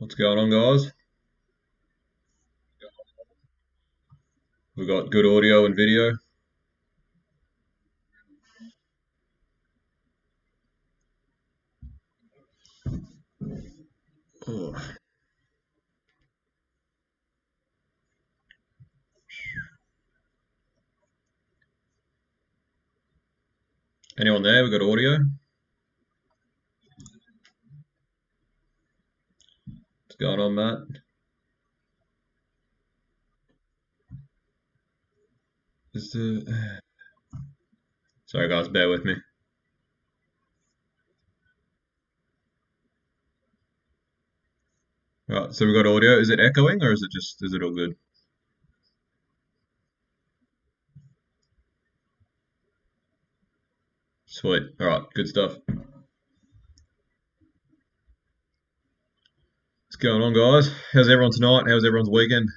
What's going on, guys? We've got good audio and video. Oh. Anyone there? We got audio. What's going on, Matt? Is the Sorry, guys, bear with me. Right, so we got audio. Is it echoing or is it all good? Sweet. All right, good stuff. What's going on, guys? How's everyone tonight? How's everyone's weekend?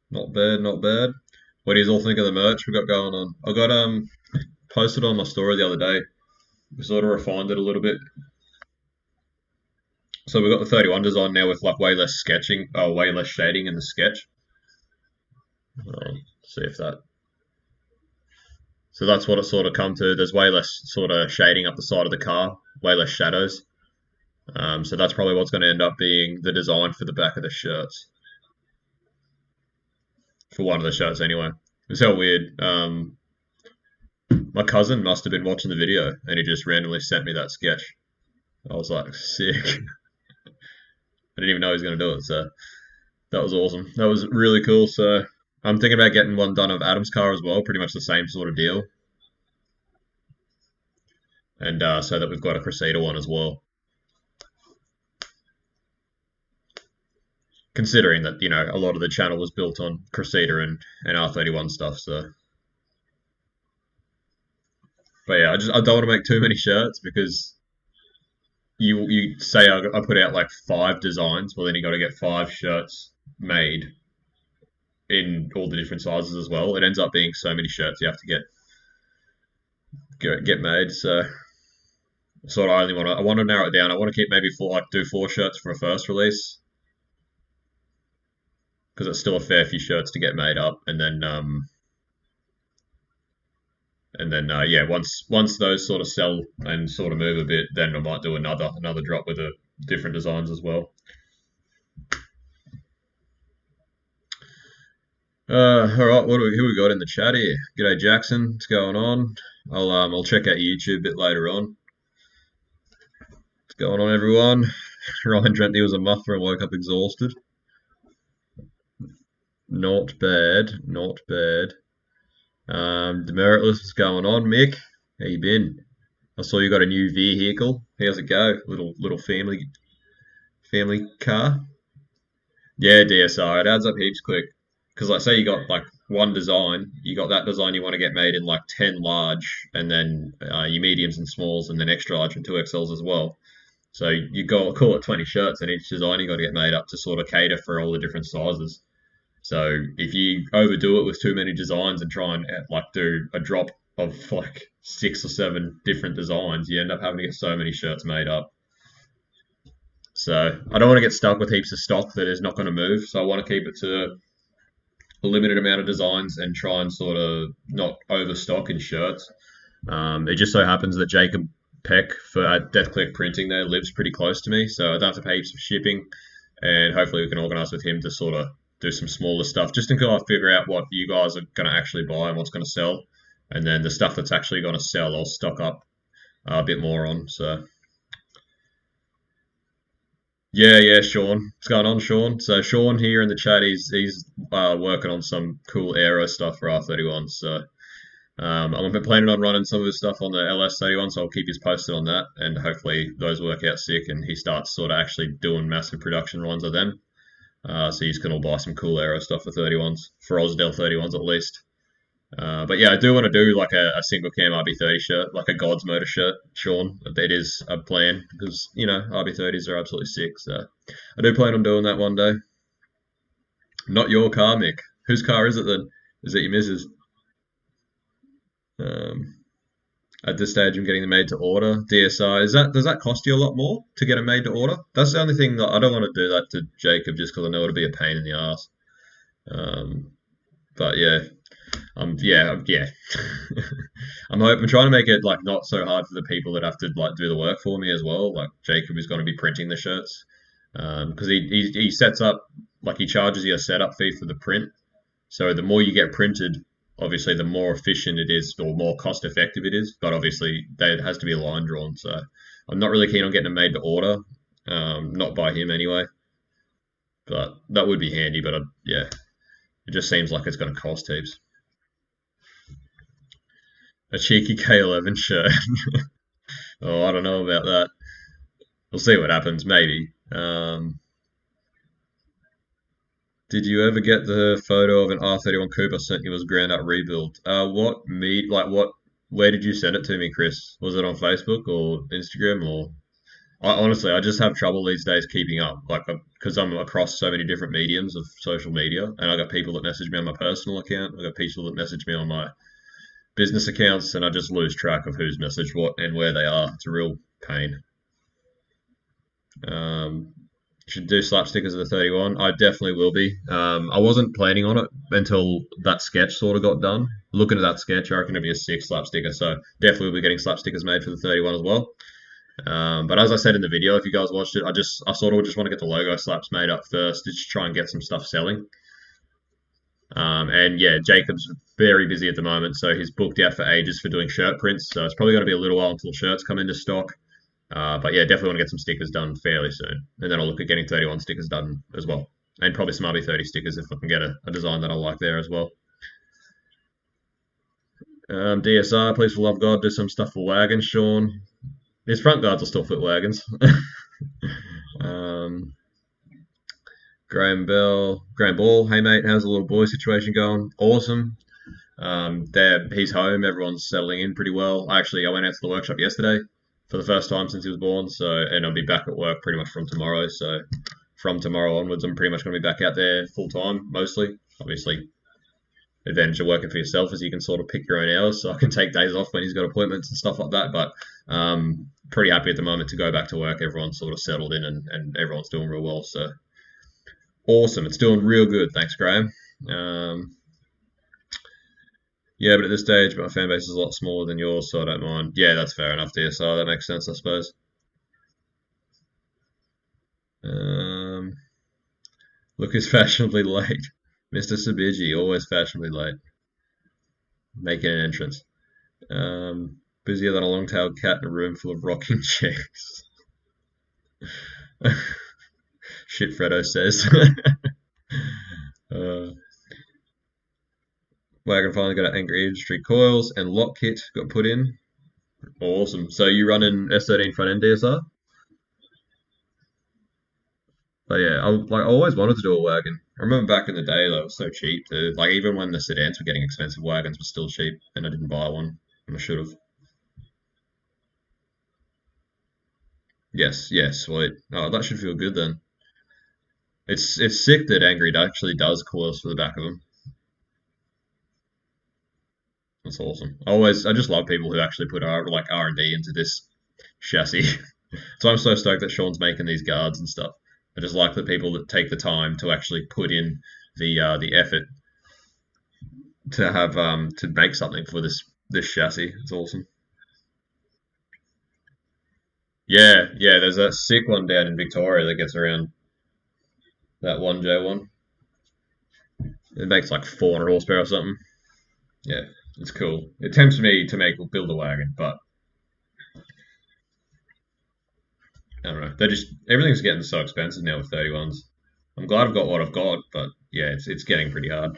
Not bad, not bad. What do you all think of the merch we got going on? I got posted on my story the other day. We sort of refined it a little bit. So we got the 31 design now with like way less sketching, way less shading in the sketch. See if that. So that's what it sort of come to. There's way less sort of shading up the side of the car, way less shadows. So that's probably what's going to end up being the design for the back of the shirts. For one of the shirts, anyway. It's so weird. My cousin must have been watching the video and he just randomly sent me that sketch. I was like, sick. I didn't even know he was going to do it. So that was awesome. That was really cool. So I'm thinking about getting one done of Adam's car as well. Pretty much the same sort of deal. And so that we've got a Crusader one as well. Considering that a lot of the channel was built on Crusader and R31 stuff. So, but yeah, I don't want to make too many shirts because you say I put out like 5 designs, well then you got to get 5 shirts made in all the different sizes as well. It ends up being so many shirts you have to get made. So sort of I want to narrow it down. I want to keep maybe do 4 shirts for a first release because it's still a fair few shirts to get made up, and then yeah, once those sort of sell and sort of move a bit, then I might do another drop with different designs as well. All right, who we got in the chat here? G'day Jackson, what's going on? I'll check out YouTube a bit later on. What's going on, everyone? Ryan dreamt he was a muffler and woke up exhausted. Not bad, not bad. Demeritless, what's going on, Mick? How you been? I saw you got a new vehicle. How's it go? Little family car. Yeah, DSR. It adds up heaps quick. Because like say you got like one design, you got that design you want to get made in like 10 large, and then your mediums and smalls, and then extra large and 2XLs as well. So you call it 20 shirts, and each design you got to get made up to sort of cater for all the different sizes. So if you overdo it with too many designs and try and like do a drop of like 6 or 7 different designs, you end up having to get so many shirts made up. So I don't want to get stuck with heaps of stock that is not going to move. So I want to keep it to a limited amount of designs and try and sort of not overstock in shirts. It just so happens that Jacob Peck at Death Click Printing there lives pretty close to me, so I don't have to pay heaps of shipping, and hopefully we can organise with him to sort of do some smaller stuff just until I figure out what you guys are going to actually buy and what's going to sell, and then the stuff that's actually going to sell I'll stock up a bit more on. So yeah, Sean. What's going on, Sean? So Sean here in the chat, he's working on some cool aero stuff for R31. So I'm planning on running some of his stuff on the LS31, so I'll keep you posted on that, and hopefully those work out sick, and he starts sort of actually doing massive production runs of them. So you can all buy some cool aero stuff for 31s, for Osdale 31s at least. But yeah, I do want to do like a single cam RB30 shirt, like a God's Motor shirt, Sean. That is a plan because RB30s are absolutely sick. So I do plan on doing that one day. Not your car, Mick. Whose car is it then? Is it your missus? Um, at this stage, I'm getting them made to order. DSI, does that cost you a lot more to get them made to order? That's the only thing that I don't want to do that to Jacob just because I know it'll be a pain in the ass. Um, but yeah, yeah. I'm trying to make it like not so hard for the people that have to like do the work for me as well. Like Jacob is going to be printing the shirts because he sets up like he charges you a setup fee for the print. So the more you get printed, obviously the more efficient it is or more cost effective it is. But obviously there has to be a line drawn. So I'm not really keen on getting them made to order, not by him anyway. But that would be handy. But yeah, it just seems like it's going to cost heaps. A cheeky K11 shirt. Oh, I don't know about that. We'll see what happens. Maybe. Did you ever get the photo of an R31 coupe I sent you as ground up rebuild? What me like what? Where did you send it to me, Chris? Was it on Facebook or Instagram or? Honestly, I just have trouble these days keeping up, like because I'm across so many different mediums of social media, and I got people that message me on my personal account, I got people that message me on my business accounts, and I just lose track of who's messaged what and where they are. It's a real pain. Um, should do slap stickers of the 31. I definitely will be. I wasn't planning on it until that sketch sort of got done. Looking at that sketch, I reckon it'd be a sick slap sticker. So definitely will be getting slap stickers made for the 31 as well. But as I said in the video, if you guys watched it, I sort of just want to get the logo slaps made up first to just try and get some stuff selling. And yeah, Jacob's very busy at the moment, so he's booked out for ages for doing shirt prints. So it's probably going to be a little while until shirts come into stock. But yeah, definitely want to get some stickers done fairly soon. And then I'll look at getting 31 stickers done as well. And probably some RB30 stickers if I can get a design that I like there as well. DSR, please for love of God, do some stuff for wagons, Sean. His front guards will still fit wagons. um, Graham Ball, hey mate, how's the little boy situation going? Awesome. He's home. Everyone's settling in pretty well. I went out to the workshop yesterday for the first time since he was born. And I'll be back at work pretty much from tomorrow. So, from tomorrow onwards, I'm pretty much going to be back out there full time, mostly. Obviously, advantage of working for yourself is you can sort of pick your own hours. So I can take days off when he's got appointments and stuff like that. But pretty happy at the moment to go back to work. Everyone's sort of settled in and everyone's doing real well. So awesome. It's doing real good. Thanks, Graham. Um, Yeah, but at this stage, my fan base is a lot smaller than yours, so I don't mind. Yeah, that's fair enough, DSR. That makes sense, I suppose. Um, look who's fashionably late. Mr. Sabiji, always fashionably late, making an entrance. Busier than a long-tailed cat in a room full of rocking chicks. Shit, Fredo says. uh, Wagon finally got an angry industry coils and lock kit got put in. Awesome. So you running S13 front end DSR? But yeah, I always wanted to do a wagon. I remember back in the day, they were so cheap too. Like even when the sedans were getting expensive, wagons were still cheap, and I didn't buy one, and I should have. Yes, sweet. Oh, that should feel good then. It's sick that Angry actually does coils for the back of them. That's awesome. I just love people who actually put R&D into this chassis. So I'm so stoked that Sean's making these guards and stuff. I just like the people that take the time to actually put in the effort to make something for this chassis. It's awesome. Yeah. There's that sick one down in Victoria that gets around that one J one. It makes like 400 horsepower or something. Yeah, it's cool. It tempts me to build a wagon, but I don't know. They're just everything's getting so expensive now with 31s. I'm glad I've got what I've got, but yeah, it's getting pretty hard.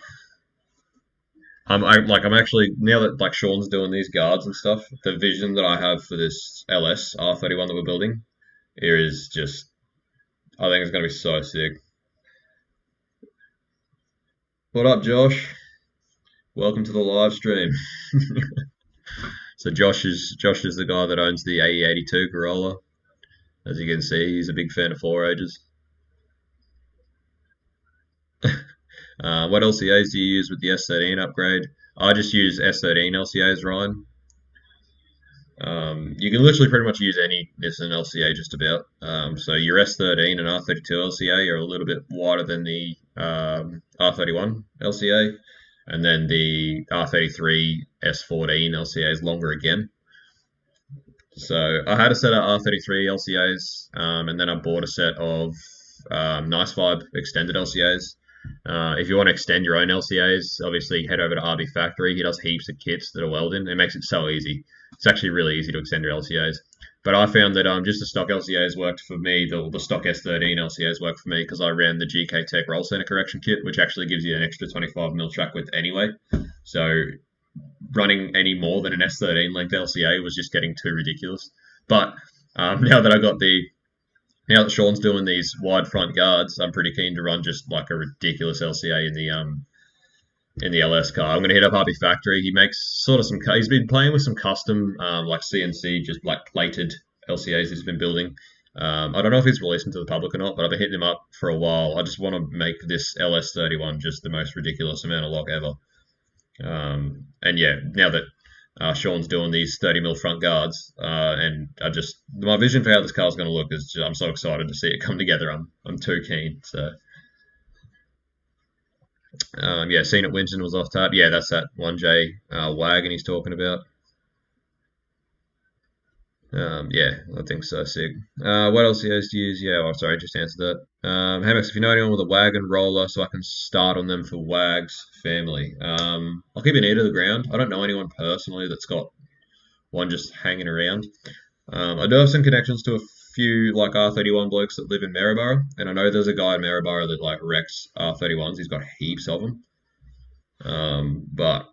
I'm actually now that like Sean's doing these guards and stuff. The vision that I have for this LS R31 that we're building here is just I think it's gonna be so sick. What up, Josh? Welcome to the live stream. So Josh is the guy that owns the AE82 Corolla. As you can see, he's a big fan of four ages. What LCAs do you use with the S13 upgrade? I just use S13 LCAs, Ryan. You can literally pretty much use any Nissan LCA just about. So your S13 and R32 LCA are a little bit wider than the R31 LCA, and then the R33 S14 LCA is longer again. So I had a set of R33 LCAs, and then I bought a set of Nice Vibe extended LCAs. If you want to extend your own LCAs, obviously head over to RB Factory. He does heaps of kits that are welding. It makes it so easy. It's actually really easy to extend your LCAs. But I found that just the stock LCAs worked for me. The stock S13 LCAs worked for me because I ran the GK Tech roll center correction kit, which actually gives you an extra 25 track width anyway. So running any more than an S13 length LCA was just getting too ridiculous. But now that I got now that Sean's doing these wide front guards, I'm pretty keen to run just like a ridiculous LCA in the LS car. I'm going to hit up Harvey Factory. He makes sort of he's been playing with some custom like CNC just like plated LCAs he's been building. I don't know if he's released them to the public or not, but I've been hitting him up for a while. I just want to make this LS31 just the most ridiculous amount of lock ever. And yeah, now that Sean's doing these 30 front guards, and my vision for how this car's going to look is I'm so excited to see it come together. I'm too keen. So yeah, seen it. Winton was off tap. Yeah, that's that 1J wagon he's talking about. Yeah, I think so. Sick. What else he has to use? Yeah, oh, sorry, I just answered that. Hammocks, if you know anyone with a wagon roller, so I can start on them for Wags family. I'll keep an ear to the ground. I don't know anyone personally that's got one just hanging around. I do have some connections to a few like R31 blokes that live in Maryborough, and I know there's a guy in Maryborough that like wrecks R31s. He's got heaps of them. But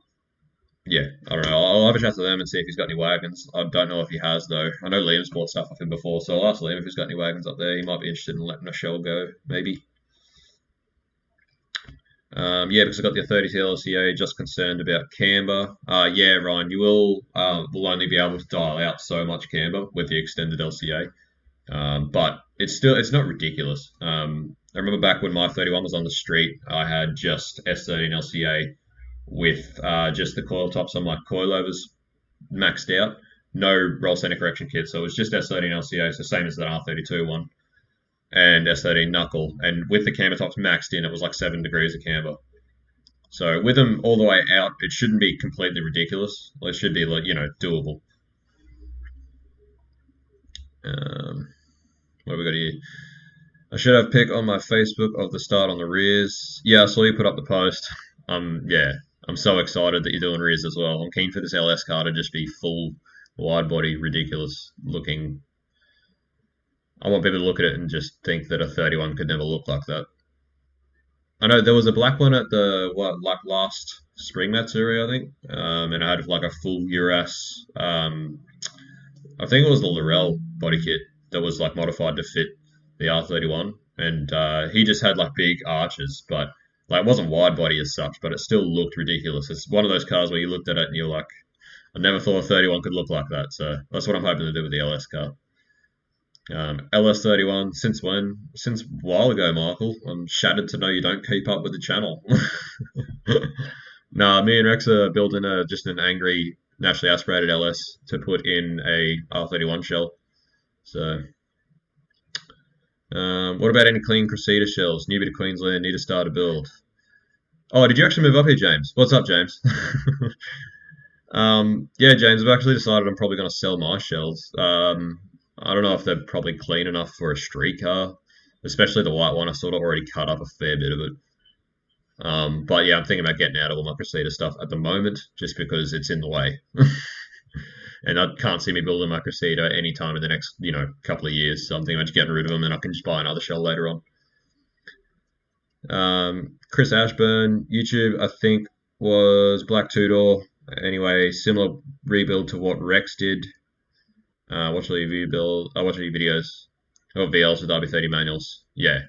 yeah, I don't know. I'll have a chat to them and see if he's got any wagons. I don't know if he has though. I know Liam's bought stuff off him before, so I'll ask Liam if he's got any wagons up there. He might be interested in letting a shell go, maybe. Yeah, because I got the 30 LCA. Just concerned about camber. Yeah, Ryan, you will only be able to dial out so much camber with the extended LCA. But it's not ridiculous. I remember back when my 31 was on the street, I had just S13 LCA with just the coil tops on my coilovers maxed out, no roll center correction kit. So it was just S13 LCA, so same as the R32 one, and S13 knuckle. And with the camber tops maxed in, it was like 7 degrees of camber. So with them all the way out, it shouldn't be completely ridiculous. It should be like doable. What have we got here? I should have pic on my Facebook of the start on the rears. Yeah, I saw you put up the post. Yeah, I'm so excited that you're doing rears as well. I'm keen for this LS car to just be full wide body, ridiculous looking. I want people to look at it and just think that a 31 could never look like that. I know there was a black one at the like last spring Matsuri, I think, and I had like a full Uras. I think it was the Laurel body kit that was like modified to fit the R31, and he just had like big arches, but like it wasn't wide body as such, but it still looked ridiculous. It's one of those cars where you looked at it and you're like, I never thought a 31 could look like that. So that's what I'm hoping to do with the LS car. LS31, since when? Since a while ago, Michael. I'm shattered to know you don't keep up with the channel. Nah, me and Rex are building just an angry, naturally aspirated LS to put in a R31 shell. So, what about any clean Cressida shells? Newbie to Queensland, need to start a build. Oh, did you actually move up here, James? What's up, James? Yeah, James, I've actually decided I'm probably going to sell my shells. I don't know if they're probably clean enough for a street car, especially the white one. I sort of already cut up a fair bit of it. But yeah, I'm thinking about getting out of all my Cressida stuff at the moment, just because it's in the way. And I can't see me building my Cressida anytime in the next, couple of years. So I'm thinking about just getting rid of them, and I can just buy another shell later on. Chris Ashburn, YouTube, I think, was Black Two Door. Anyway, similar rebuild to what Rex did. Watch all your videos. Oh, VLs with RB30 manuals. Yeah.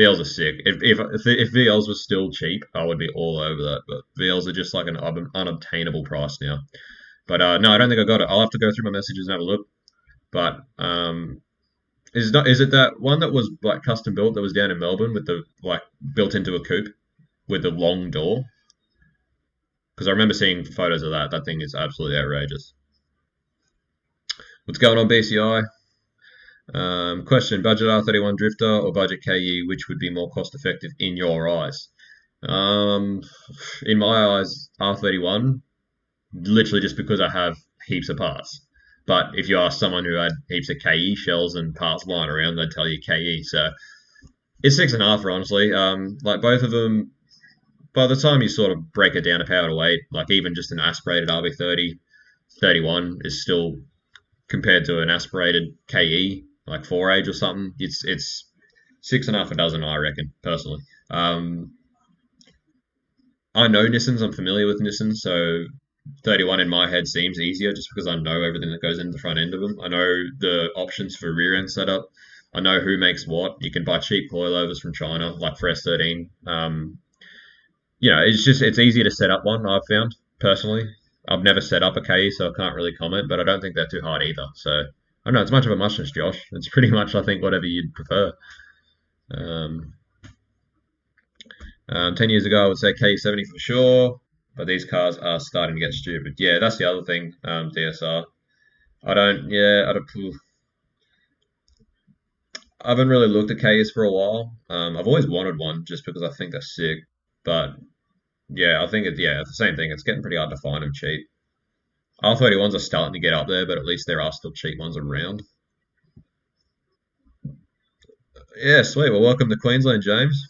VLs are sick. If VLs were still cheap, I would be all over that. But VLs are just like an unobtainable price now. But no, I don't think I got it. I'll have to go through my messages and have a look. But is it that one that was like custom built that was down in Melbourne with the like built into a coupe with the long door? Because I remember seeing photos of that. That thing is absolutely outrageous. What's going on, BCI? Question: Budget R31 Drifter or budget KE? Which would be more cost effective in your eyes? Um, in my eyes, R31, literally just because I have heaps of parts. But if you ask someone who had heaps of KE shells and parts lying around, they'd tell you KE. So it's 6.5, honestly. Like both of them, by the time you sort of break it down to power to weight, like even just an aspirated RB30, 31 is still compared to an aspirated KE, like 4 age or something. It's 6.5 a dozen, I reckon, personally. I know Nissans. I'm familiar with Nissans, so 31 in my head seems easier just because I know everything that goes into the front end of them. I know the options for rear end setup. I know who makes what. You can buy cheap coilovers from China, like for S13. It's easier to set up one. I've found personally. I've never set up a KE, so I can't really comment, but I don't think they're too hard either. So I don't know. It's much of a muchness, Josh. It's pretty much, I think, whatever you'd prefer. Um, 10 years ago, I would say K70 for sure, but these cars are starting to get stupid. Yeah, that's the other thing, DSR. I haven't really looked at Ks for a while. I've always wanted one just because I think they're sick, but yeah, I think it's the same thing. It's getting pretty hard to find them cheap. R31s are starting to get up there, but at least there are still cheap ones around. Yeah, sweet. Well, welcome to Queensland, James.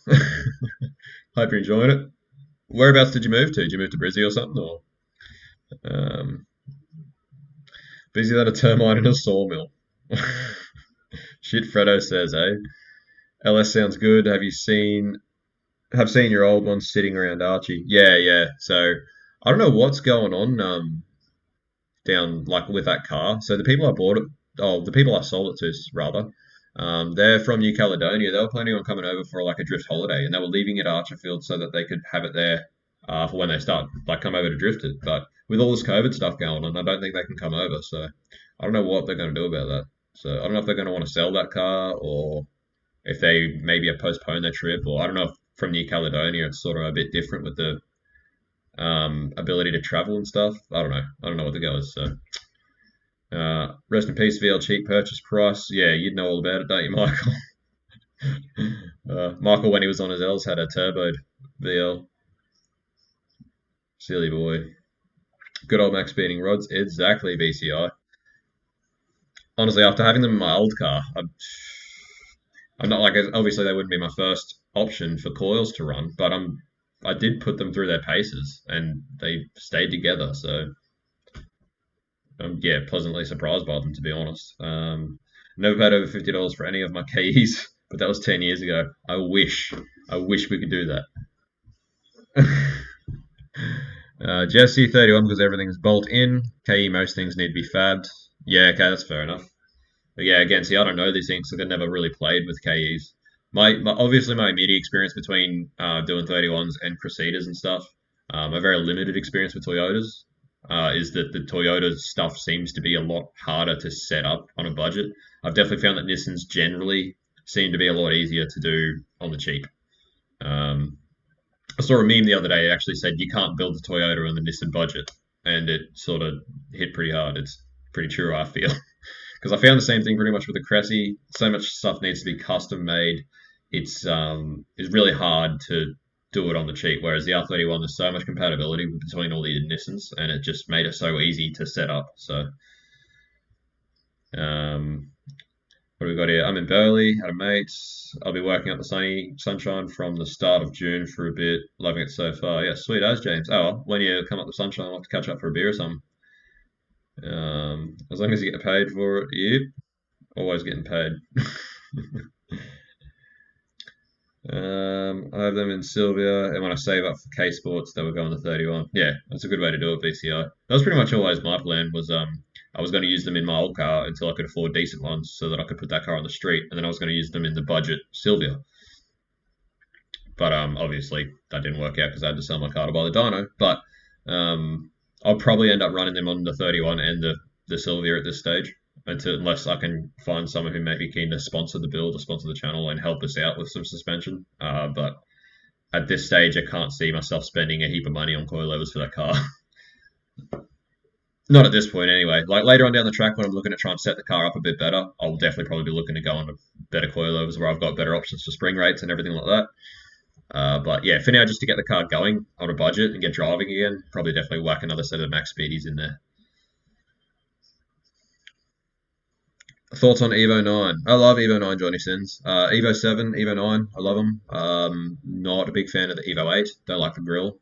Hope you're enjoying it. Whereabouts did you move to? Did you move to Brizzy or something? Or um, busy than a termite in a sawmill? Shit, Fredo says, eh? LS sounds good. Have seen your old ones sitting around Archie? Yeah, yeah. So I don't know what's going on down like with that car. So the people I bought it, oh, the people I sold it to, rather, they're from New Caledonia. They were planning on coming over for like a drift holiday, and they were leaving it at Archerfield so that they could have it there for when they start, like come over to drift it. But with all this COVID stuff going on, I don't think they can come over. So I don't know what they're going to do about that. So I don't know if they're going to want to sell that car or if they maybe have postponed their trip, or I don't know if from New Caledonia it's sort of a bit different with the ability to travel and stuff. I don't know. I don't know what the go is. So rest in peace, VL cheap purchase price. Yeah, you'd know all about it, don't you, Michael? Michael, when he was on his L's, had a turboed VL. Silly boy. Good old max speeding rods. Exactly, BCI. Honestly, after having them in my old car, I'm not like obviously they wouldn't be my first option for coils to run, but I did put them through their paces and they stayed together. So yeah, pleasantly surprised by them to be honest. Never paid over $50 for any of my KEs, but that was 10 years ago. I wish we could do that. Jesse 31 because everything's bolt in. KE most things need to be fabbed. Yeah, okay, that's fair enough. But yeah, again, see, I don't know these things because I've never really played with KEs. Obviously my immediate experience between doing 31s and Crusaders and stuff, a very limited experience with Toyotas, is that the Toyota stuff seems to be a lot harder to set up on a budget. I've definitely found that Nissans generally seem to be a lot easier to do on the cheap. I saw a meme the other day that actually said you can't build a Toyota on the Nissan budget, and it sort of hit pretty hard. It's pretty true, I feel. Because I found the same thing pretty much with the Cressy. So much stuff needs to be custom made. It's really hard to do it on the cheap. Whereas the R31, there's so much compatibility between all the Nissans, and it just made it so easy to set up. So, what have we got here? I'm in Burley, had a mate. I'll be working up the sunshine from the start of June for a bit. Loving it so far. Yeah, sweet as James. Oh, well, when you come up the sunshine, I'll have to catch up for a beer or something. As long as you get paid for it, yep. Always getting paid. I have them in Sylvia, and when I save up for K Sports, they were going to 31. Yeah, that's a good way to do it, VCI. That was pretty much always my plan. Was I was going to use them in my old car until I could afford decent ones, so that I could put that car on the street, and then I was going to use them in the budget Sylvia. But obviously that didn't work out because I had to sell my car to buy the dyno. But I'll probably end up running them on the 31 and the Sylvia at this stage, unless I can find someone who may be keen to sponsor the build or sponsor the channel and help us out with some suspension. But at this stage, I can't see myself spending a heap of money on coilovers for that car. Not at this point, anyway. Like later on down the track, when I'm looking at trying to set the car up a bit better, I'll definitely probably be looking to go on to better coilovers where I've got better options for spring rates and everything like that. But yeah, for now, just to get the car going on a budget and get driving again, probably definitely whack another set of max speedies in there. Thoughts on Evo 9? I love Evo 9 Johnny Sins. Evo 7, Evo 9, I love them. Not a big fan of the Evo 8. Don't like the grill.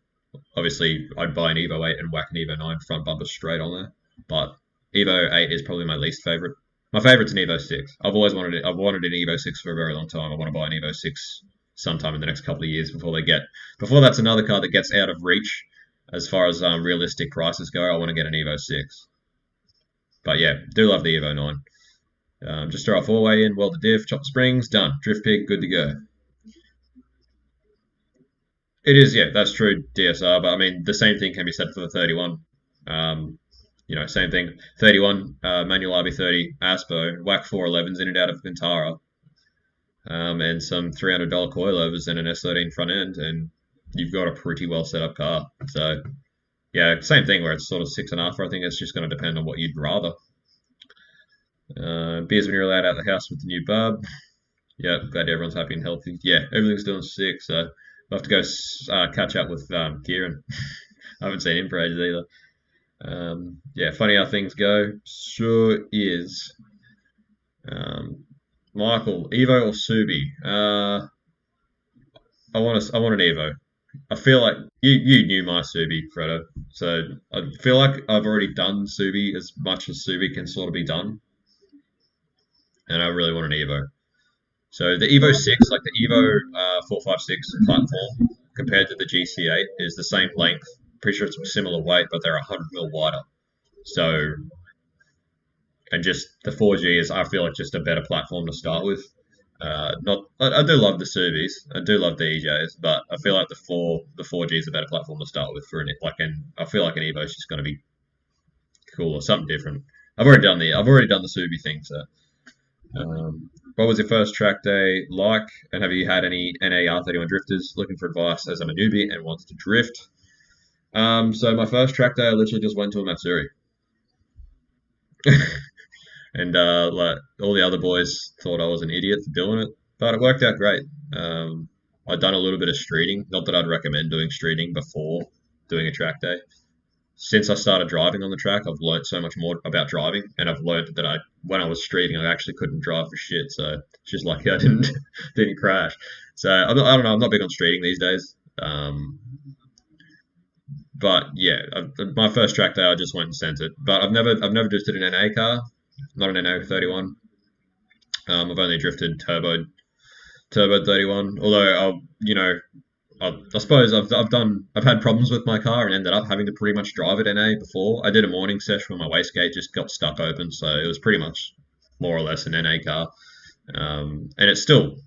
Obviously, I'd buy an Evo 8 and whack an Evo 9 front bumper straight on there. But Evo 8 is probably my least favorite. My favorite's an Evo 6. I've always wanted it. I've wanted an Evo 6 for a very long time. I want to buy an Evo 6 sometime in the next couple of years before that's another car that gets out of reach as far as realistic prices go. I want to get an Evo 6. But yeah, do love the Evo 9. Just throw a four-way in, weld the diff, chop the springs, done. Drift pig, good to go. It is, yeah, that's true, DSR, but I mean, the same thing can be said for the 31. Same thing. 31, manual RB30, Aspo, whack 411s in and out of Vintara, and some $300 coilovers and an S13 front end, and you've got a pretty well set up car. So, yeah, same thing where it's sort of 6.5. I think it's just going to depend on what you'd rather. Beers when you're allowed out of the house with the new bub. Yeah, glad everyone's happy and healthy. Yeah, everything's doing sick, so I'll have to go catch up with Kieran. I haven't seen him for ages either. Yeah, funny how things go. Sure is. Michael, Evo or Subi? I want an Evo. I feel like you knew my Subi, Fredo, so I feel like I've already done Subi as much as Subi can sort of be done, and I really want an Evo. So the Evo 6, like the Evo 456 platform, compared to the GC8, is the same length. Pretty sure it's a similar weight, but they're 100 mil wider. So, and just the 4G is, I feel like, just a better platform to start with. I do love the Subis, I do love the EJs, but I feel like the 4G is a better platform to start with for and I feel like an Evo is just going to be cool or something different. I've already done the Subi thing, so. What was your first track day like? And have you had any NAR31 drifters looking for advice as I'm a newbie and wants to drift? So my first track day, I literally just went to a Matsuri. And like all the other boys thought I was an idiot for doing it, but it worked out great. I'd done a little bit of streeting. Not that I'd recommend doing streeting before doing a track day. Since I started driving on the track, I've learned so much more about driving, and I've learned that when I was streeting, I actually couldn't drive for shit. So it's just lucky I didn't crash. So I don't know. I'm not big on streeting these days. But yeah, my first track day, I just went and sent it. But I've never drifted an NA car, not an NA31. I've only drifted turbo 31. Although I suppose I've had problems with my car and ended up having to pretty much drive it NA before. I did a morning session where my wastegate just got stuck open, so it was pretty much more or less an NA car, and it still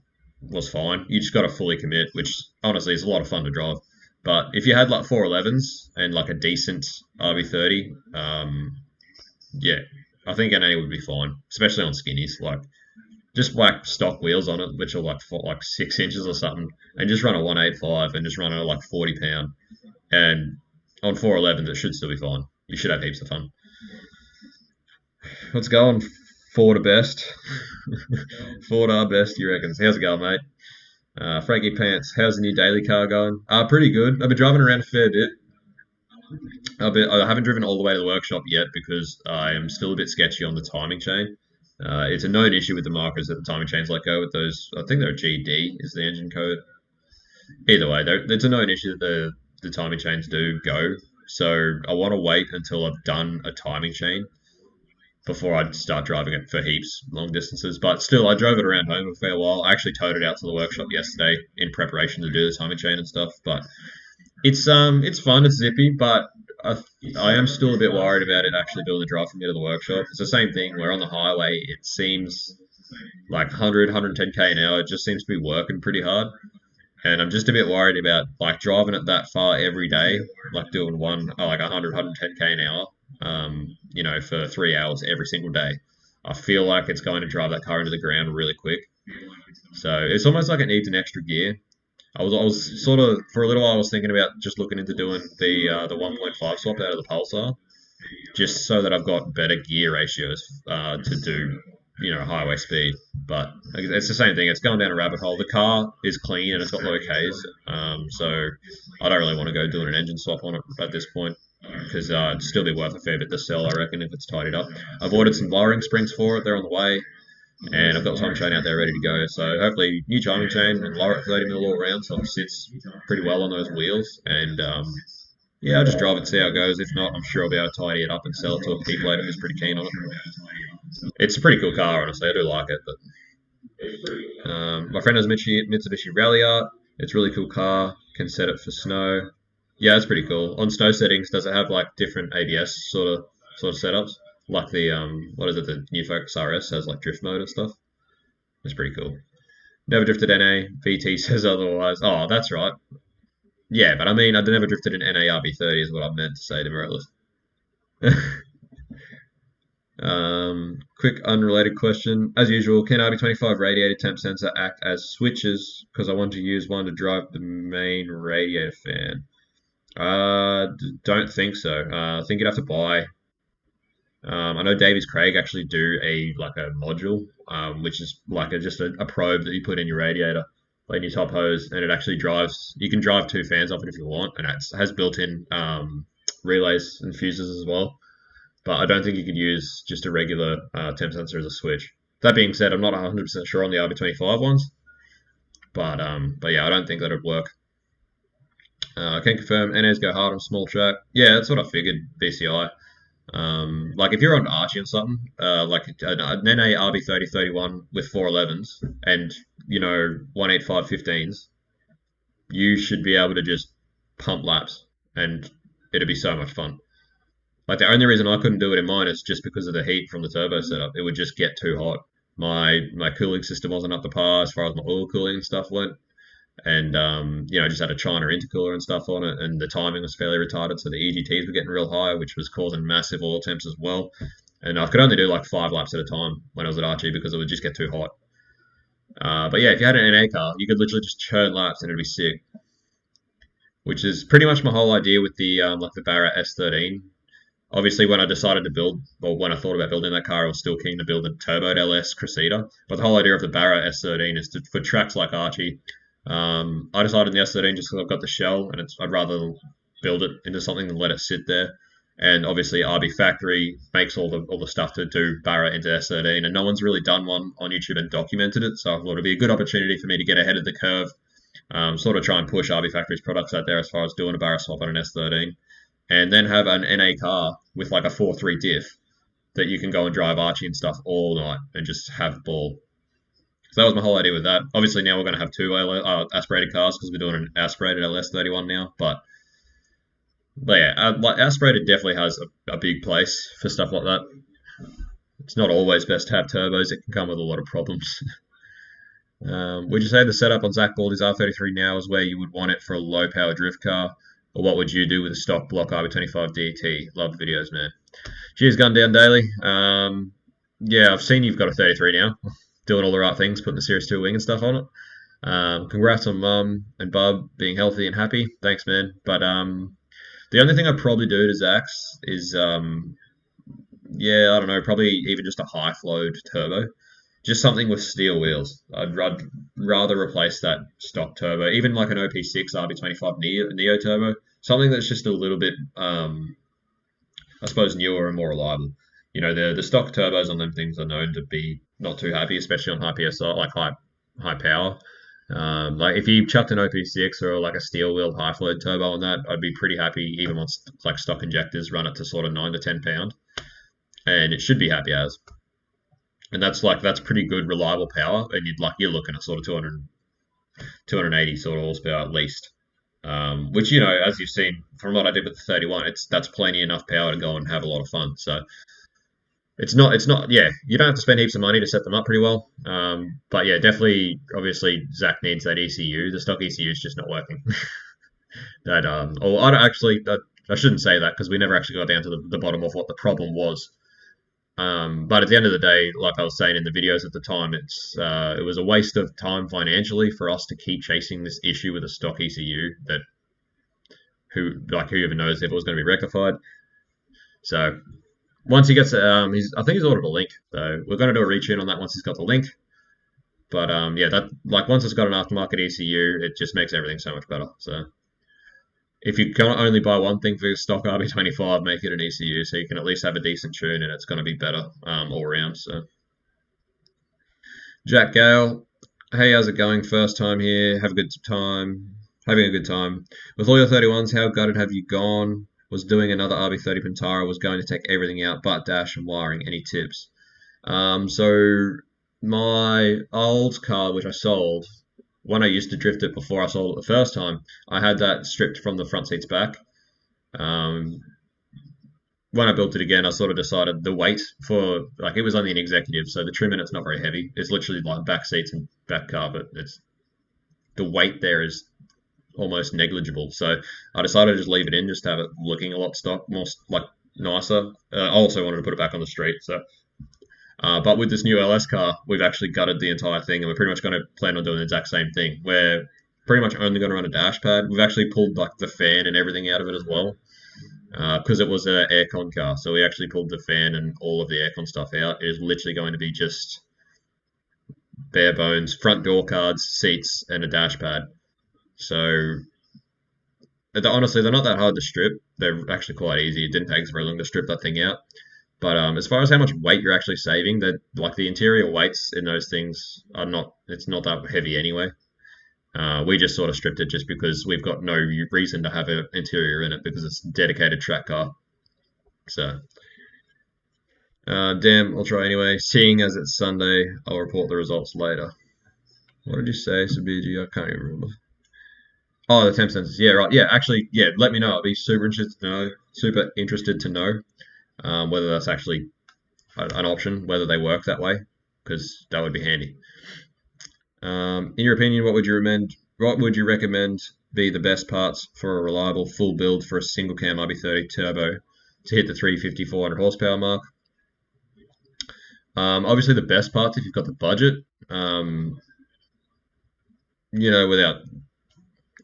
was fine. You just got to fully commit, which honestly is a lot of fun to drive. But if you had like 411s and like a decent RB30, yeah, I think NA would be fine, especially on skinnies. Like just whack stock wheels on it, which are like 6 inches or something, and just run a 185 and just run it at like 40 pound. And on 411s, it should still be fine. You should have heaps of fun. Let's go on Ford to best. Ford are best, you reckon? How's it going, mate? Frankie Pants, how's the new daily car going? Pretty good. I've been driving around a fair bit. I haven't driven all the way to the workshop yet because I am still a bit sketchy on the timing chain. It's a known issue with the markers that the timing chains let go with those. I think they're GD is the engine code. Either way, it's a known issue that the timing chains do go. So I want to wait until I've done a timing chain before I start driving it for heaps long distances. But still, I drove it around home a fair while. I actually towed it out to the workshop yesterday in preparation to do the timing chain and stuff. But it's fun, it's zippy, but I am still a bit worried about it actually doing the drive from here to the workshop. It's the same thing where on the highway it seems like 100, 110k an hour. It just seems to be working pretty hard. and I'm just a bit worried about like driving it that far every day, like doing like 100, 110k an hour, for 3 hours every single day. I feel like it's going to drive that car into the ground really quick. So it's almost like it needs an extra gear. I was sort of for a little while I was thinking about just looking into doing the 1.5 swap out of the Pulsar, just so that I've got better gear ratios to do highway speed. But it's the same thing. It's going down a rabbit hole. The car is clean and it's got low Ks, so I don't really want to go doing an engine swap on it at this point because it'd still be worth a fair bit to sell, I reckon, if it's tidied up. I've ordered some lowering springs for it. They're on the way, and I've got the time chain out there ready to go. So hopefully, new timing chain and lower it 30 mil all around, so it sits pretty well on those wheels. And yeah, I'll just drive it and see how it goes. If not, I'm sure I'll be able to tidy it up and sell it to a peep later who's pretty keen on it. It's a pretty cool car, honestly. I do like it. But my friend has a Mitsubishi Rally Art. It's a really cool car. Can set it for snow. Yeah, it's pretty cool. On snow settings, does it have like different ABS sort of setups? Like the what is it? The new Focus RS has like drift mode and stuff. It's pretty cool. Never drifted NA. VT says otherwise. Oh, that's right. Yeah, but I mean, I've never drifted an NA RB30 is what I meant to say to Morales. Quick unrelated question. As usual, can RB25 radiator temp sensor act as switches? Because I want to use one to drive the main radiator fan. Don't think so. I think you'd have to buy. I know Davies Craig actually do a module, which is like just a probe that you put in your radiator, like in your top hose, and it actually drives. You can drive two fans off it if you want, and it has built-in relays and fuses as well. But I don't think you could use just a regular temp sensor as a switch. That being said, I'm not 100% sure on the RB25 ones, but yeah, I don't think that would work. I can confirm NAs go hard on small track. Yeah, that's what I figured. BCI. Like if you're on Archie or something, like an NA RB3031 with 411s and 185 you should be able to just pump laps, and it'd be so much fun. Like the only reason I couldn't do it in mine is just because of the heat from the turbo setup. It would just get too hot. My cooling system wasn't up to par as far as my oil cooling and stuff went, and I just had a China intercooler and stuff on it, and the timing was fairly retarded, so the EGTs were getting real high, which was causing massive oil temps as well. And I could only do like 5 laps at a time when I was at Archie because it would just get too hot. But yeah, if you had an NA car, you could literally just churn laps and it'd be sick. Which is pretty much my whole idea with the the Barra S13. Obviously, when I decided to build, or when I thought about building that car, I was still keen to build a turboed LS Cressida. But the whole idea of the Barra S13 is for tracks like Archie. I decided in the S13 just because I've got the shell, and I'd rather build it into something than let it sit there. And obviously, RB Factory makes all the stuff to do Barra into S13, and no one's really done one on YouTube and documented it. So I thought it'd be a good opportunity for me to get ahead of the curve, sort of try and push RB Factory's products out there as far as doing a Barra swap on an S13, and then have an NA car with like a 4.3 diff that you can go and drive Archie and stuff all night and just have ball. So that was my whole idea with that. Obviously, now we're going to have two aspirated cars because we're doing an aspirated LS31 now. But yeah, aspirated definitely has a big place for stuff like that. It's not always best to have turbos. It can come with a lot of problems. Would you say the setup on Zach Baldy's R33 now is where you would want it for a low-power drift car? Or what would you do with a stock block RB25 DT? Love the videos, man. Cheers, Gun Down Daily. Yeah, I've seen you've got a 33 now. Doing all the right things, putting the Series 2 wing and stuff on it. Congrats on Mum and Bub being healthy and happy. Thanks, man. But the only thing I'd probably do to Zach's is, yeah, I don't know, probably even just a high flowed turbo. Just something with steel wheels. I'd rather replace that stock turbo, even like an OP6 RB25 Neo turbo. Something that's just a little bit, I suppose, newer and more reliable. The stock turbos on them things are known to be not too happy, especially on high PSI, like high power. Like if you chucked an OP6 or like a steel wheeled high flow turbo on that, I'd be pretty happy even once like stock injectors run it to sort of 9 to 10 pound, and it should be happy as. And that's pretty good reliable power, and you're looking at sort of 280 sort of horsepower at least. Which as you've seen from what I did with the 31, that's plenty enough power to go and have a lot of fun. So It's not, yeah, you don't have to spend heaps of money to set them up pretty well. But yeah, definitely, obviously, Zach needs that ECU. The stock ECU is just not working. That or I don't actually, I shouldn't say that because we never actually got down to the bottom of what the problem was. But at the end of the day, like I was saying in the videos at the time, it was a waste of time financially for us to keep chasing this issue with a stock ECU that who even knows if it was going to be rectified. So once he gets, I think he's ordered a link, so we're going to do a retune on that once he's got the link. But yeah, that like once it's got an aftermarket ECU, it just makes everything so much better. So if you can only buy one thing for your stock RB25, make it an ECU so you can at least have a decent tune and it's going to be better all around. So Jack Gale, hey, how's it going? First time here. Have a good time. Having a good time. With all your 31s, how gutted have you gone? Was doing another RB30 Pintara, was going to take everything out but dash and wiring. Any tips? So my old car, which I sold, when I used to drift it before I sold it the first time, I had that stripped from the front seats back. Um, when I built it again, I sort of decided the weight for like it was only an executive, so the trim in it's not very heavy. It's literally like back seats and back carpet. It's the weight there is almost negligible. So I decided to just leave it in, just to have it looking a lot stock, more like nicer. I also wanted to put it back on the street, so but with this new LS car, we've actually gutted the entire thing, and we're pretty much going to plan on doing the exact same thing. We're pretty much only going to run a dash pad. We've actually pulled like the fan and everything out of it as well, because it was an aircon car. So we actually pulled the fan and all of the aircon stuff out. It is literally going to be just bare bones, front door cards, seats, and a dash pad. So honestly, they're not that hard to strip. They're actually quite easy. It didn't take us very long to strip that thing out. But as far as how much weight you're actually saving, that like the interior weights in those things are not. It's not that heavy anyway. We just sort of stripped it just because we've got no reason to have an interior in it because it's a dedicated track car. So, damn, I'll try anyway. Seeing as it's Sunday, I'll report the results later. What did you say, Sabiji? I can't even remember. Oh, the temp sensors. Yeah, right. Yeah, actually, yeah. Let me know. I'll be super interested to know. Super interested to know whether that's actually an option, whether they work that way, because that would be handy. In your opinion, what would you recommend? What would you recommend be the best parts for a reliable full build for a single cam RB30 turbo to hit the 350, 400 horsepower mark? Obviously, the best parts if you've got the budget. Without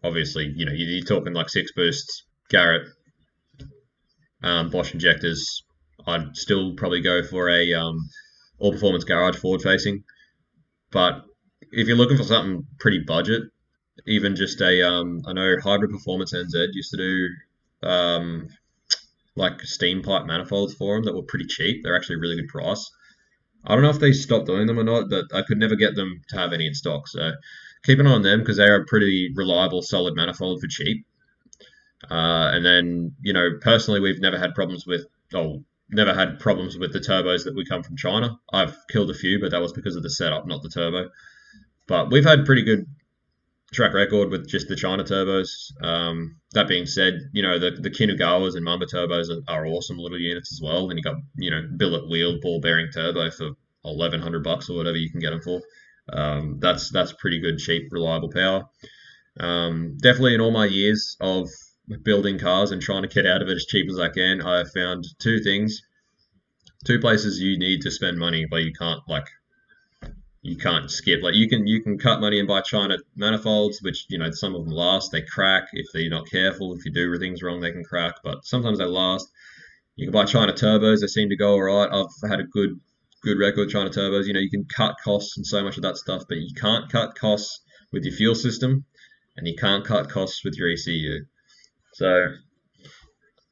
obviously, you're talking like six boosts, Garrett, Bosch injectors. I'd still probably go for a all performance garage forward facing. But if you're looking for something pretty budget, even just I know Hybrid Performance NZ used to do like steam pipe manifolds for them that were pretty cheap. They're actually a really good price. I don't know if they stopped doing them or not, but I could never get them to have any in stock. So keep an eye on them because they're a pretty reliable, solid manifold for cheap. And then, personally, we've never had problems with, never had problems with the turbos that we come from China. I've killed a few, but that was because of the setup, not the turbo. But we've had pretty good track record with just the China turbos. That being said, the Kinugawas and Mamba turbos are awesome little units as well. And you got, billet wheel ball bearing turbo for $1,100 or whatever you can get them for. That's pretty good, cheap, reliable power. Definitely in all my years of building cars and trying to get out of it as cheap as I can, I have found two places you need to spend money, but you can't skip. Like you can cut money and buy China manifolds, which some of them last. They crack if they're not careful. If you do things wrong, they can crack, but sometimes they last. You can buy China turbos. They seem to go all right. I've had a good record with China turbos. You can cut costs and so much of that stuff, but you can't cut costs with your fuel system, and you can't cut costs with your ECU. So,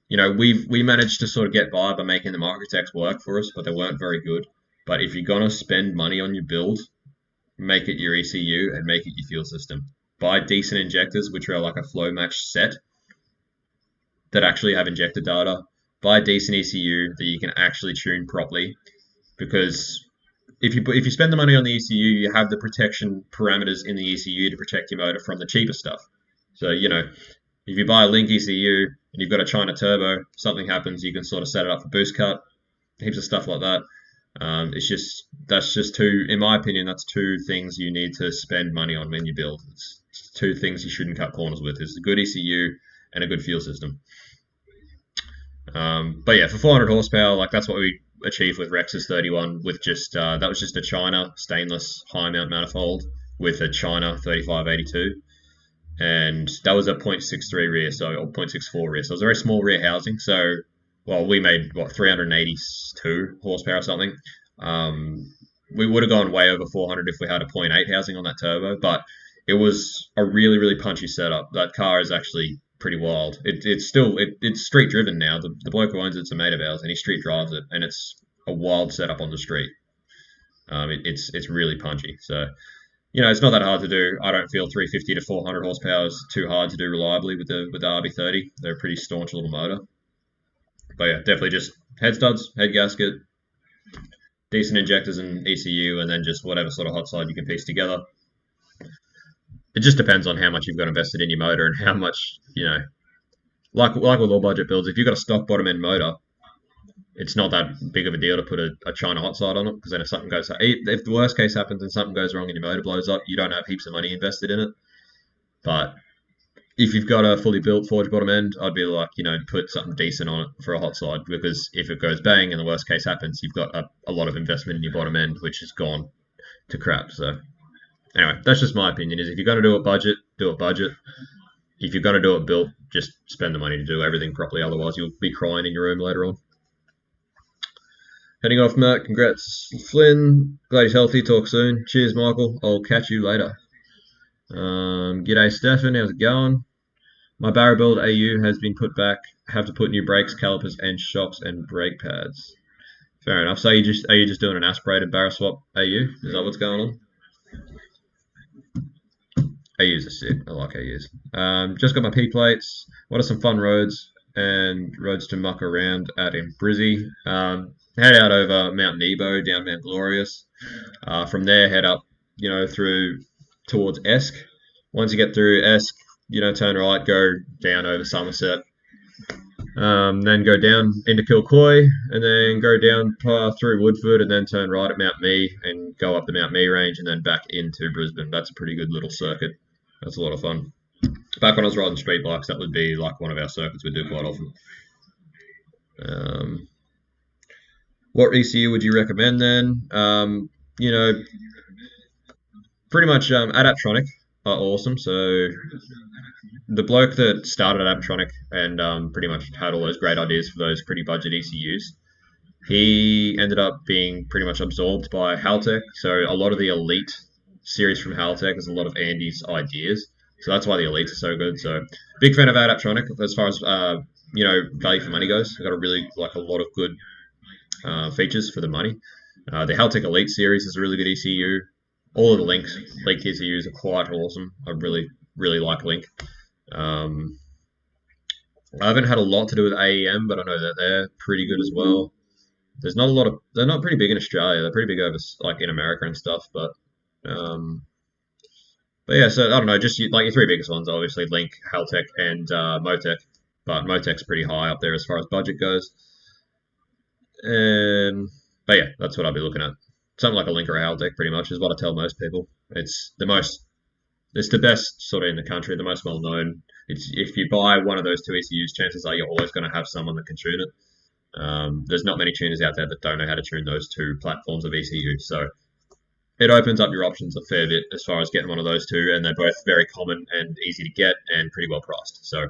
we managed to sort of get by making the architects work for us, but they weren't very good. But if you're gonna spend money on your build, make it your ECU and make it your fuel system. Buy decent injectors, which are like a flow match set that actually have injector data. Buy a decent ECU that you can actually tune properly, because if you spend the money on the ECU, you have the protection parameters in the ECU to protect your motor from the cheaper stuff. So if you buy a Link ECU and you've got a China turbo, something happens, you can sort of set it up for boost cut. heaps of stuff like that. It's just that's just two, in my opinion, that's two things you need to spend money on when you build. It's two things you shouldn't cut corners with: is a good ECU and a good fuel system. But yeah, for 400 horsepower, like that's what we achieved with Rex's 31 with just that was just a China stainless high mount manifold with a China 3582, and that was a 0.63 rear, so or 0.64 rear, so it was a very small rear housing. So, well, we made what 382 horsepower or something. Um, we would have gone way over 400 if we had a point 0.8 housing on that turbo, but it was a really punchy setup. That car is actually pretty wild. It's street driven now. The bloke who owns it's a mate of ours, and he street drives it, and it's a wild setup on the street. It's really punchy. So it's not that hard to do. I don't feel 350 to 400 horsepower is too hard to do reliably with the RB30. They're a pretty staunch little motor. But yeah, definitely just head studs, head gasket, decent injectors and ECU, and then just whatever sort of hot side you can piece together. It just depends on how much you've got invested in your motor and how much, like with all budget builds, if you've got a stock bottom end motor, it's not that big of a deal to put a China hot side on it, because then if something goes, if the worst case happens and something goes wrong and your motor blows up, you don't have heaps of money invested in it. But if you've got a fully built forged bottom end, I'd be like, put something decent on it for a hot side, because if it goes bang and the worst case happens, you've got a lot of investment in your bottom end, which has gone to crap. So anyway, that's just my opinion. Is if you're going to do it budget, do it budget. If you're going to do it built, just spend the money to do everything properly. Otherwise, you'll be crying in your room later on. Heading off, Matt. Congrats, Flynn. Glad he's healthy. Talk soon. Cheers, Michael. I'll catch you later. G'day, Stefan. How's it going? My barrel build AU has been put back. Have to put new brakes, calipers, and shocks and brake pads. Fair enough. So are you just doing an aspirated barrel swap AU? Is that what's going on? AUs are sick. I like AUs. Just got my P plates. What are some fun roads and roads to muck around at in Brizzy? Head out over Mount Nebo, down Mount Glorious. From there, head up, through towards Esk. Once you get through Esk, turn right, go down over Somerset. Then go down into Kilcoy, and then go down through Woodford, and then turn right at Mount Mee, and go up the Mount Mee range, and then back into Brisbane. That's a pretty good little circuit. That's a lot of fun. Back when I was riding street bikes, that would be like one of our circuits we do quite often. What ECU would you recommend then? Pretty much Adaptronic are awesome. So the bloke that started Adaptronic and pretty much had all those great ideas for those pretty budget ECUs, he ended up being pretty much absorbed by Haltech. So a lot of the Elite series from Haltech is a lot of Andy's ideas. So that's why the Elites are so good. So big fan of Adaptronic as far as value for money goes. They've got a really a lot of good features for the money. The Haltech Elite series is a really good ECU. All of the Link ECUs are quite awesome. I really like Link. I haven't had a lot to do with AEM, but I know that they're pretty good as well. There's not a lot of. They're not pretty big in Australia. They're pretty big over in America and stuff. But yeah. So I don't know. Just your three biggest ones, obviously Link, Haltech, and Motec. But Motec's pretty high up there as far as budget goes. But yeah, that's what I'd be looking at. Something like a Link or a Haltech, pretty much, is what I tell most people. It's the best sort of in the country, the most well known. If you buy one of those two ECUs, chances are you're always going to have someone that can tune it. There's not many tuners out there that don't know how to tune those two platforms of ECU. So it opens up your options a fair bit as far as getting one of those two, and they're both very common and easy to get and pretty well priced. So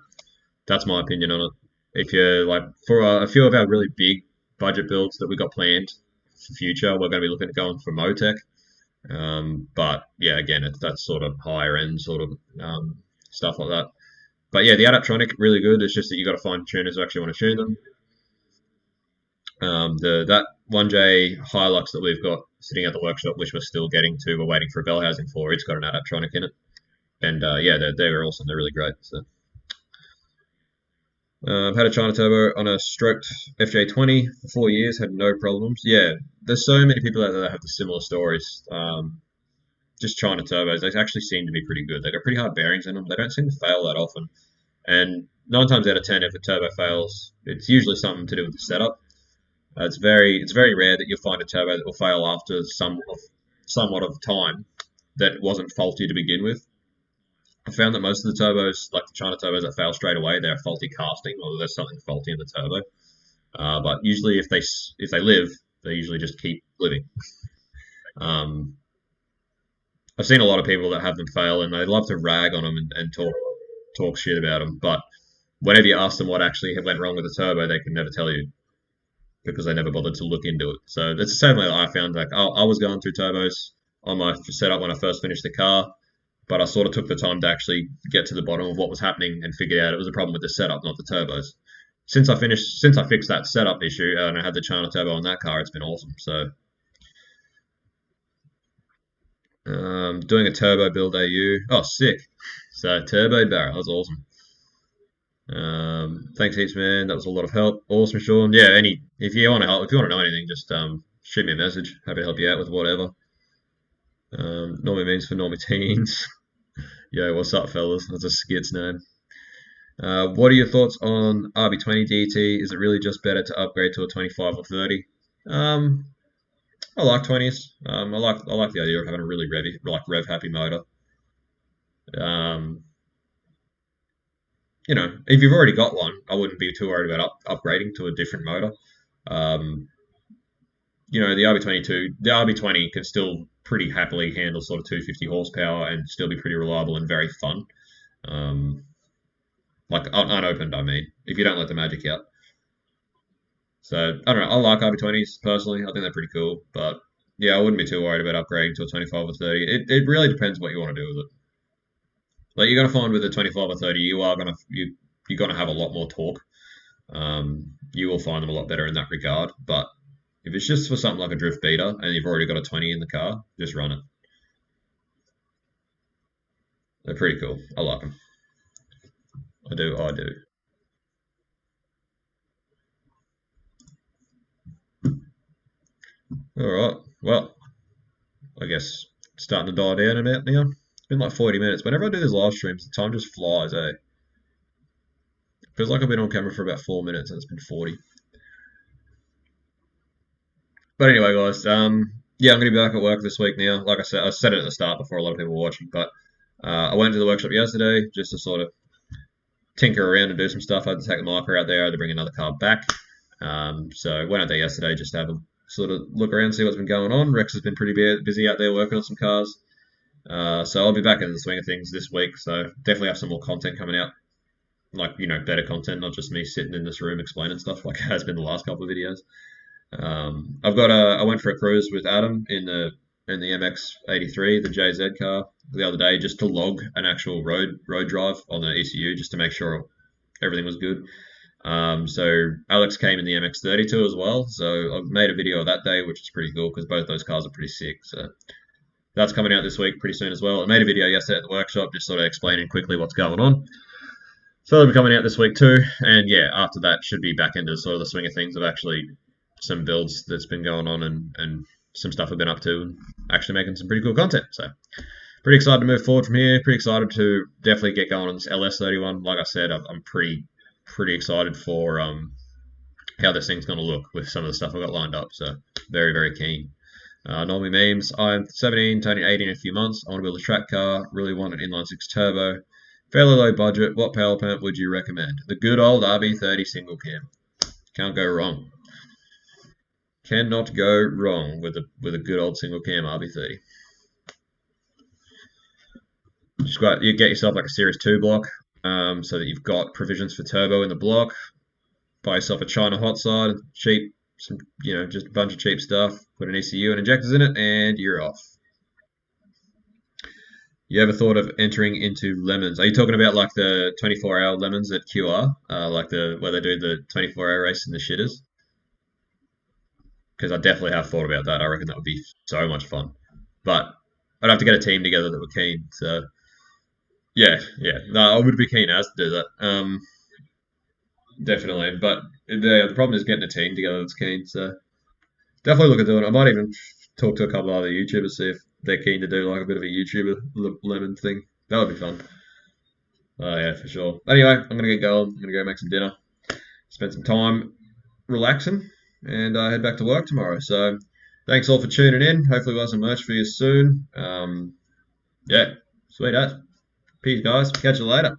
that's my opinion on it. If you're for a few of our really big budget builds that we got planned for future, we're going to be looking at going for Motec. But yeah, again, that's sort of higher end sort of stuff like that. But yeah, the Adaptronic really good. It's just that you got to find tuners who actually want to tune them. That 1J Hilux that we've got sitting at the workshop, which we're still getting to, we're waiting for a bell housing for. It's got an Adaptronic in it, and yeah, they're awesome. They're really great. So. Had a China turbo on a stroked FJ20 for 4 years, had no problems. Yeah, there's so many people out there that have the similar stories. Just China turbos, they actually seem to be pretty good. They got pretty hard bearings in them. They don't seem to fail that often. And 9 times out of 10, if a turbo fails, it's usually something to do with the setup. It's very rare that you'll find a turbo that will fail after somewhat of time that wasn't faulty to begin with. I found that most of the turbos, like the China turbos that fail straight away, they're faulty casting or there's something faulty in the turbo. But usually, if they live, they usually just keep living. Um, I've seen a lot of people that have them fail, and they love to rag on them and talk shit about them. But whenever you ask them what actually went wrong with the turbo, they can never tell you because they never bothered to look into it. So that's the same way that I found. Like I was going through turbos on my setup when I first finished the car, but I sort of took the time to actually get to the bottom of what was happening and figured out it was a problem with the setup, not the turbos. Since I fixed that setup issue and I had the China turbo on that car, it's been awesome. So doing a turbo build AU. Oh, sick. So turbo barrel. That's awesome. Thanks heaps, man. That was a lot of help. Awesome, Sean. Yeah. If you want to help, if you want to know anything, just shoot me a message. Happy to help you out with whatever. Normie means for normie teens. Yo, what's up, fellas? That's a skid's name. What are your thoughts on RB20 DT? Is it really just better to upgrade to a 25 or 30? Um, I like 20s. I like the idea of having a really rev happy motor. Um, if you've already got one, I wouldn't be too worried about upgrading to a different motor. Um, the RB20 can still pretty happily handle sort of 250 horsepower and still be pretty reliable and very fun. Um, like unopened, I mean, if you don't let the magic out. So I don't know. I like RB20s personally. I think they're pretty cool, but yeah, I wouldn't be too worried about upgrading to a 25 or 30. It really depends what you want to do with it. Like you're gonna find with a 25 or 30, you're gonna have a lot more torque. You will find them a lot better in that regard. But if it's just for something like a drift beater and you've already got a 20 in the car, just run it. They're pretty cool. I like them. I do. I do. All right. Well, I guess it's starting to die down a bit now. It's been like 40 minutes. Whenever I do these live streams, the time just flies, eh? Feels like I've been on camera for about 4 minutes and it's been 40. But anyway, guys, yeah, I'm going to be back at work this week now. Like I said it at the start before a lot of people were watching, but I went to the workshop yesterday just to sort of tinker around and do some stuff. I had to take the marker out there, I had to bring another car back. So I went out there yesterday just to have a sort of look around, see what's been going on. Rex has been pretty busy out there working on some cars. So I'll be back in the swing of things this week. So definitely have some more content coming out, like better content, not just me sitting in this room explaining stuff like it has been the last couple of videos. I went for a cruise with Adam in the MX-83, the JZ car, the other day, just to log an actual road drive on the ECU, just to make sure everything was good. So Alex came in the MX-32 as well, so I made a video of that day, which is pretty cool because both those cars are pretty sick. So that's coming out this week pretty soon as well. I made a video yesterday at the workshop, just sort of explaining quickly what's going on. So they'll be coming out this week too, and yeah, after that should be back into sort of the swing of things of actually some builds that's been going on and some stuff I've been up to and actually making some pretty cool content. So pretty excited to move forward from here. Pretty excited to definitely get going on this LS31. Like I said, I'm pretty excited for how this thing's going to look with some of the stuff I've got lined up. So very, very keen. Normally memes. I'm 17, turning 18 in a few months. I want to build a track car. Really want an inline six turbo. Fairly low budget. What power plant would you recommend? The good old RB30 single cam. Can't go wrong. Cannot go wrong with a good old single cam RB30. You get yourself like a Series 2 block, so that you've got provisions for turbo in the block. Buy yourself a China hot side, cheap, just a bunch of cheap stuff. Put an ECU and injectors in it, and you're off. You ever thought of entering into lemons? Are you talking about like the 24-hour lemons at QR, like where they do the 24-hour race in the shitters? Because I definitely have thought about that. I reckon that would be so much fun. But I'd have to get a team together that were keen. So yeah. No, I would be keen as to do that. Definitely. But the problem is getting a team together that's keen. So definitely look at doing it. I might even talk to a couple of other YouTubers, see if they're keen to do like a bit of a YouTuber lemon thing. That would be fun. Oh yeah, for sure. Anyway, I'm gonna get going. I'm gonna go make some dinner, spend some time relaxing, and head back to work tomorrow. So thanks all for tuning in. Hopefully we'll have some merch for you soon. Yeah, sweet as. Peace, guys. Catch you later.